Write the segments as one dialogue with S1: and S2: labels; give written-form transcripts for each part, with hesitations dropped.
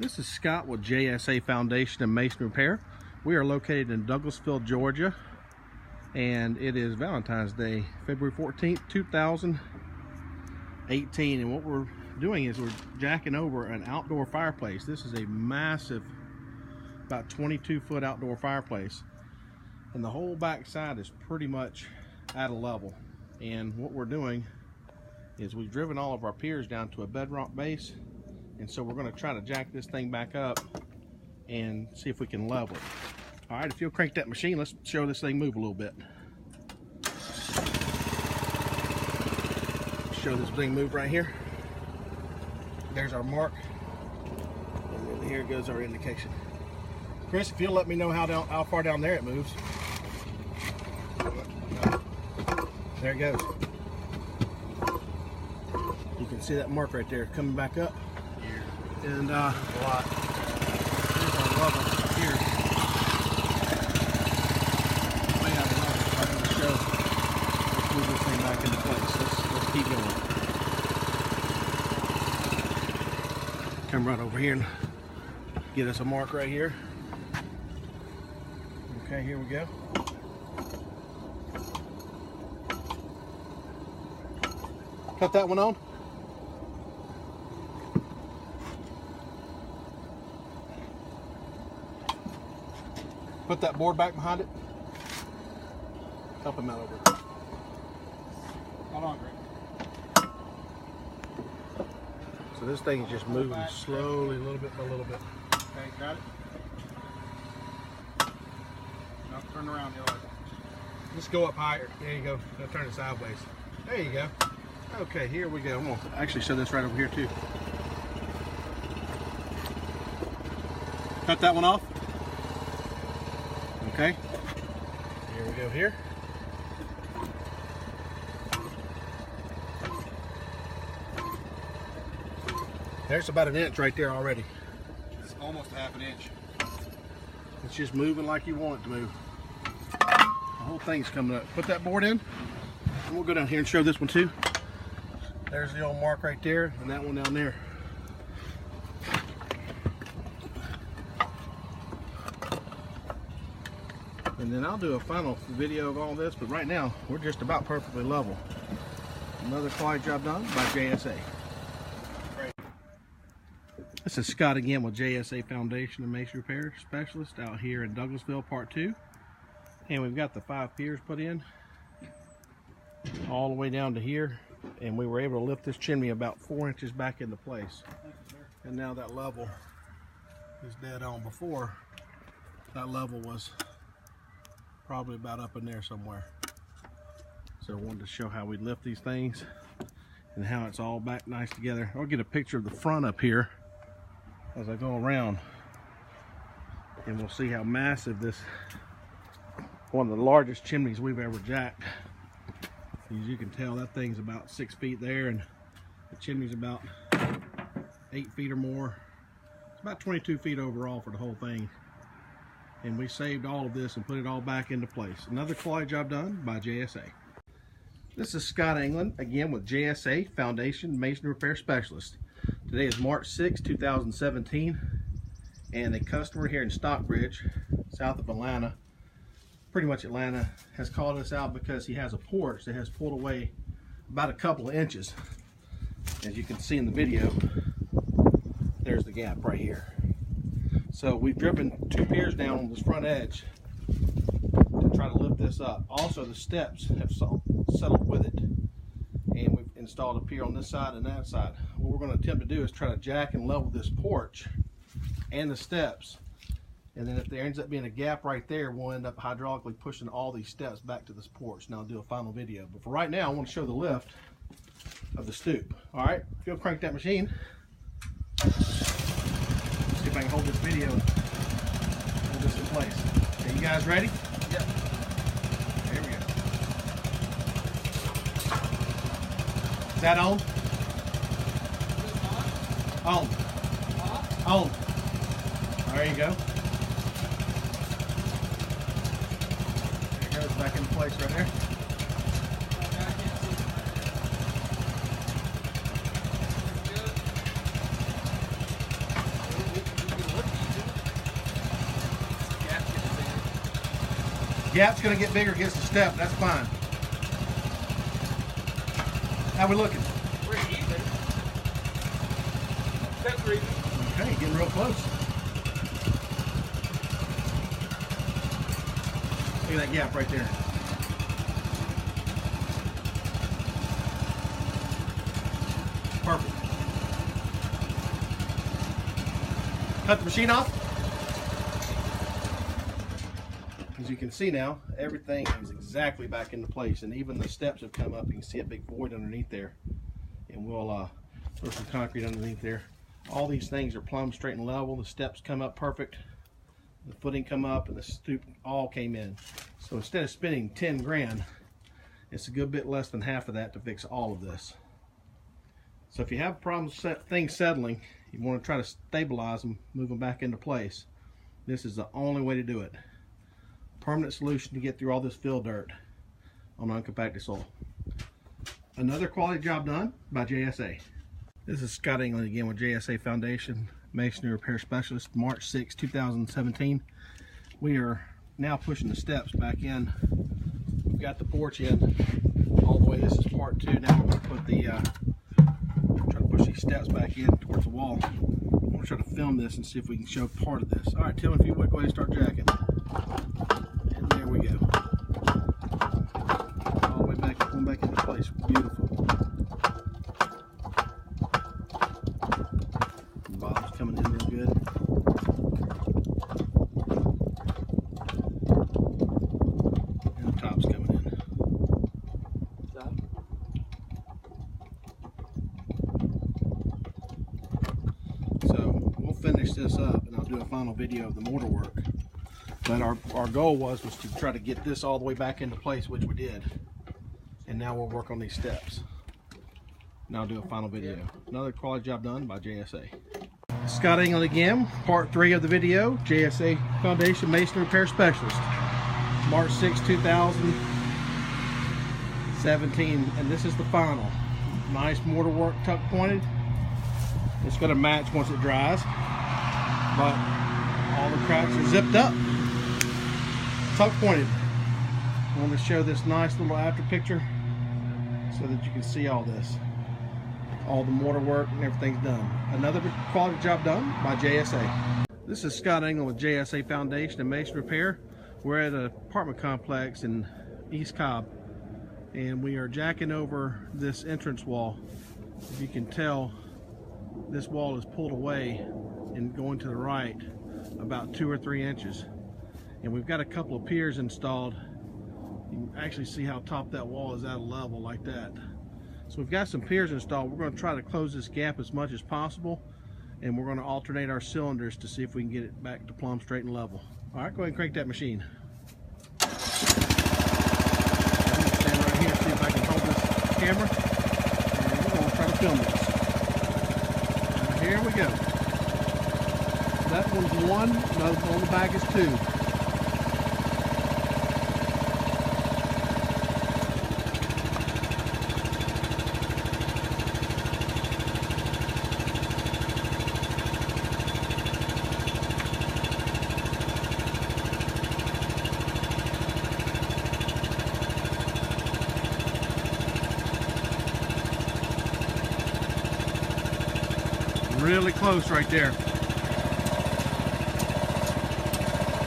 S1: This is Scott with JSA Foundation and Masonry Repair. We are located in Douglasville, Georgia, and it is Valentine's Day, February 14th, 2018. And what we're doing is we're jacking over an outdoor fireplace. This is a massive, about 22-foot outdoor fireplace, and the whole back side is pretty much at a level. And what we're doing is we've driven all of our piers down to a bedrock base, and so we're going to try to jack this thing back up and see if we can level it. All right, if you'll crank that machine, let's show this thing move a little bit. Show this thing move right here. There's our mark, and then here goes our indication. Chris, if you'll let me know how far down there it moves. There it goes. You can see that mark right there coming back up. And here's our level here. Way out of level. I'm going to show. Let's move this thing back into place. Let's keep going. Come right over here and get us a mark right here. Okay, here we go. Cut that one on. Put that board back behind it. Help him out over.
S2: Hold on, Greg.
S1: So this thing is just moving slowly, a little bit by little bit.
S2: Okay, got it? No, turn around the other way.
S1: Just go up higher. There you go. Now turn it sideways. There you go. Okay, here we go. I'm going to actually show this right over here too. Cut that one off. Okay. Here we go here. There's about an inch right there already.
S2: It's almost half an inch.
S1: It's just moving like you want it to move. The whole thing's coming up. Put that board in, and we'll go down here and show this one too. There's the old mark right there, and that one down there. And then I'll do a final video of all this, but right now we're just about perfectly level. Another quality job done by JSA. Great. This is Scott again with JSA Foundation and Masonry Repair Specialist out here in Douglasville, Part 2. And we've got the 5 piers put in all the way down to here, and we were able to lift this chimney about 4 inches back into place. And now that level is dead on. Before, that level was probably about up in there somewhere. So I wanted to show how we lift these things and how it's all back nice together. I'll get a picture of the front up here as I go around, and we'll see how massive this, one of the largest chimneys we've ever jacked. As you can tell, that thing's about 6 feet there, and the chimney's about 8 feet or more. It's about 22 feet overall for the whole thing. And we saved all of this and put it all back into place. Another quality job done by JSA. This is Scott England, again with JSA Foundation Masonry Repair Specialist. Today is March 6, 2017, and a customer here in Stockbridge, south of Atlanta, pretty much Atlanta, has called us out because he has a porch that has pulled away about a couple of inches. As you can see in the video, there's the gap right here. So we've driven 2 piers down on this front edge to try to lift this up. Also, the steps have settled with it, and we've installed a pier on this side and that side. What we're going to attempt to do is try to jack and level this porch and the steps, and then if there ends up being a gap right there, we'll end up hydraulically pushing all these steps back to this porch, and I'll do a final video. But for right now, I want to show the lift of the stoop. All right, if you'll crank that machine. See if I can hold this video and hold this in place. Okay, you guys ready?
S2: Yep.
S1: Here we go. Is that on? On. On. There you go. There it goes back into place right there. Gap's gonna get bigger against the step, that's fine. How we looking?
S2: Pretty even. Step three.
S1: Okay, getting real close. Look at that gap right there. Perfect. Cut the machine off. As you can see now, everything is exactly back into place, and even the steps have come up. You can see a big void underneath there, and we'll throw some concrete underneath there. All these things are plumb, straight, and level. The steps come up perfect, the footing come up, and the stoop all came in. So instead of spending 10 grand, it's a good bit less than half of that to fix all of this. So if you have problems things settling, you want to try to stabilize them, move them back into place, this is the only way to do it. Permanent solution to get through all this fill dirt on uncompacted soil. Another quality job done by JSA. This is Scott England again with JSA Foundation Masonry Repair Specialist, March 6, 2017. We are now pushing the steps back in. We've got the porch in all the way. This is part 2. Now we're going to put the try to push these steps back in towards the wall. I'm going to try to film this and see if we can show part of this. All right, Tim, if you would, go ahead and start jacking. And there we go. All the way back, going back into place. Beautiful. The bottom's coming in real good. And the top's coming in. So we'll finish this up and I'll do a final video of the mortar work. But our goal was to try to get this all the way back into place, which we did. And now we'll work on these steps. And I'll do a final video. Another quality job done by JSA. Scott England again, part 3 of the video. JSA Foundation Masonry Repair Specialist. March 6, 2017. And this is the final. Nice mortar work, tuck pointed. It's going to match once it dries. But all the cracks are zipped up. Tuck pointed. I want to show this nice little after picture so that you can see all this. All the mortar work and everything's done. Another quality job done by JSA. This is Scott England with JSA Foundation and Masonry Repair. We're at an apartment complex in East Cobb, and we are jacking over this entrance wall. If you can tell, this wall is pulled away and going to the right about 2 or 3 inches. And we've got a couple of piers installed. You can actually see how top that wall is at a level like that. So we've got some piers installed. We're going to try to close this gap as much as possible, and we're going to alternate our cylinders to see if we can get it back to plumb, straight, and level. All right, go ahead and crank that machine. I'm going to stand right here and see if I can hold this camera, and we're going to try to film this. Right, here we go. That one's 1, another one on the back is 2. Really close right there.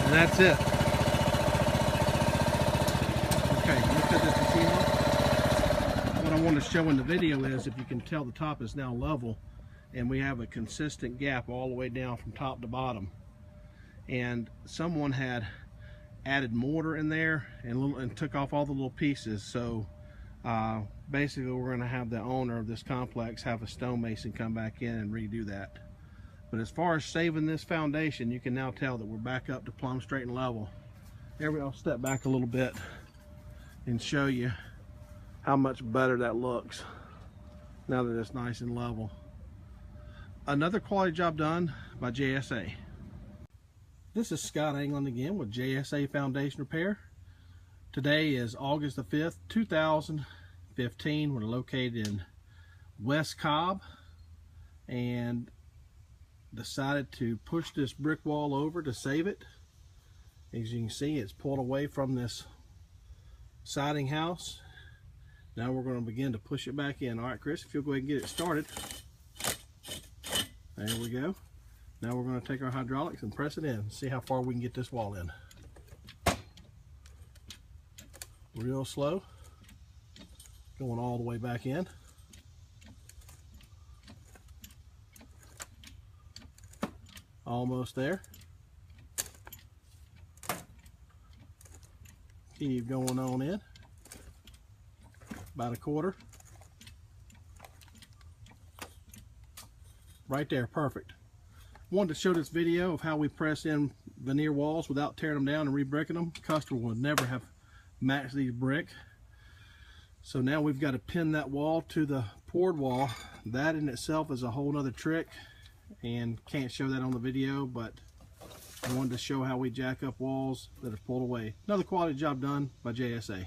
S1: And that's it. Okay, look at this machine. What I want to show in the video is, if you can tell, the top is now level and we have a consistent gap all the way down from top to bottom. And someone had added mortar in there and took off all the little pieces. So basically we're going to have the owner of this complex have a stonemason come back in and redo that. But as far as saving this foundation, you can now tell that we're back up to plumb, straight, and level. Here I'll step back a little bit and show you how much better that looks now that it's nice and level. Another quality job done by JSA. This is Scott England again with JSA Foundation Repair. Today is August the 5th, 2015. We're located in West Cobb and decided to push this brick wall over to save it. As you can see, it's pulled away from this siding house. Now we're going to begin to push it back in. All right, Chris, if you'll go ahead and get it started. There we go. Now we're going to take our hydraulics and press it in. See how far we can get this wall in. Real slow. Going all the way back in. Almost there. Keep going on in. About a quarter. Right there, perfect. Wanted to show this video of how we press in veneer walls without tearing them down and re-bricking them. Customer would never have matched these brick. So now we've got to pin that wall to the poured wall. That in itself is a whole nother trick, and can't show that on the video, but I wanted to show how we jack up walls that are pulled away. Another quality job done by JSA.